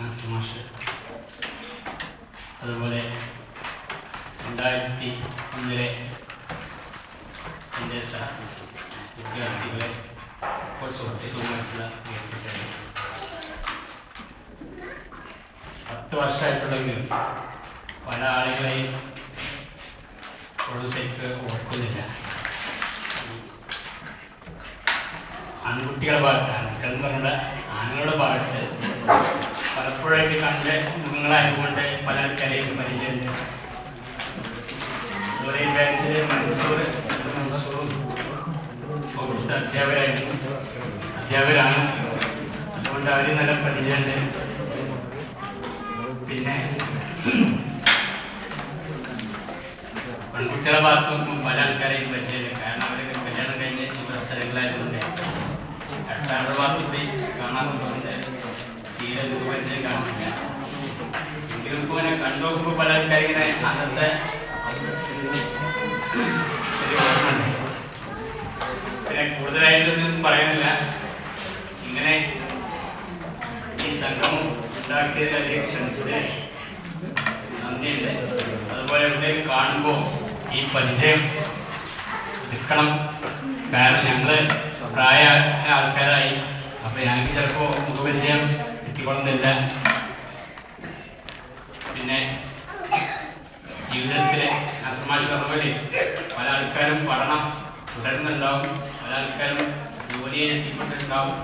നാസർ മാഷ്, അതുപോലെ 2001 എൻ്റെ വിദ്യാർത്ഥികളെ ഇപ്പോൾ സുഹൃത്തുക്കളുമായിട്ടുള്ള നേതൃത്വത്തിൽ 10 വർഷമായിട്ടുള്ളെങ്കിലും പല ആളുകളെയും ഒരു ശരിക്ക് ഓർക്കുന്നില്ല. ആൺകുട്ടികളുടെ ഭാഗത്ത്, ആൺകുട്ടികൾ എന്ന് പറഞ്ഞ ആണുങ്ങളുടെ ഭാഗത്ത് പലപ്പോഴായിട്ട് കണ്ട് മുഖങ്ങളായതുകൊണ്ട് പല ആൾക്കാരെയും പരിചയമുണ്ട്. അതുപോലെ ഈ ബാച്ചിലെ മൻസൂറും അവിടുത്തെ അധ്യാപകരാണ്, അതുകൊണ്ട് അവർ നല്ല പരിചയമുണ്ട്. പിന്നെ പെൺകുട്ടികളുടെ ഭാഗത്ത് നോക്കുമ്പോൾ പല ആൾക്കാരെയും പരിചയമില്ല. കാരണം അവരൊക്കെ കല്യാണം കഴിഞ്ഞ് ഓരോ സ്ഥലങ്ങളായതുകൊണ്ട് അടുത്ത ഭാഗത്ത് കാണാൻ പോകുന്നത് തീരെ ദുർപരിചയം കാണുന്നില്ല. എങ്കിലും ഇപ്പോൾ ഇങ്ങനെ കണ്ടു നോക്കുമ്പോൾ പല ആൾക്കാരിങ്ങനെ അന്നത്തെ ഒരു ഓർമ്മയുണ്ട്. പിന്നെ കൂടുതലായിട്ടൊന്നും പറയുന്നില്ല. ഇങ്ങനെ ഈ സംഗമം ഉണ്ടാക്കിയതിലധികം ക്ഷണിച്ചതിന് നന്ദിയുണ്ട്. അതുപോലെ എവിടെയും കാണുമ്പോൾ ഈ പരിചയം എടുക്കണം. കാരണം ഞങ്ങൾ പ്രായ ആൾക്കാരായി, അപ്പോൾ ഞങ്ങൾക്ക് ചിലപ്പോൾ മുഖപരിചയം എത്തിക്കൊള്ളുന്നില്ല. പിന്നെ ജീവിതത്തിൽ നാസർ മാഷ് പറഞ്ഞ പോലെ പല ആൾക്കാരും പഠനം തുടരുന്നുണ്ടാവും, പല ആൾക്കാരും ജോലിയിൽ എത്തിക്കൊണ്ടിട്ടുണ്ടാവും.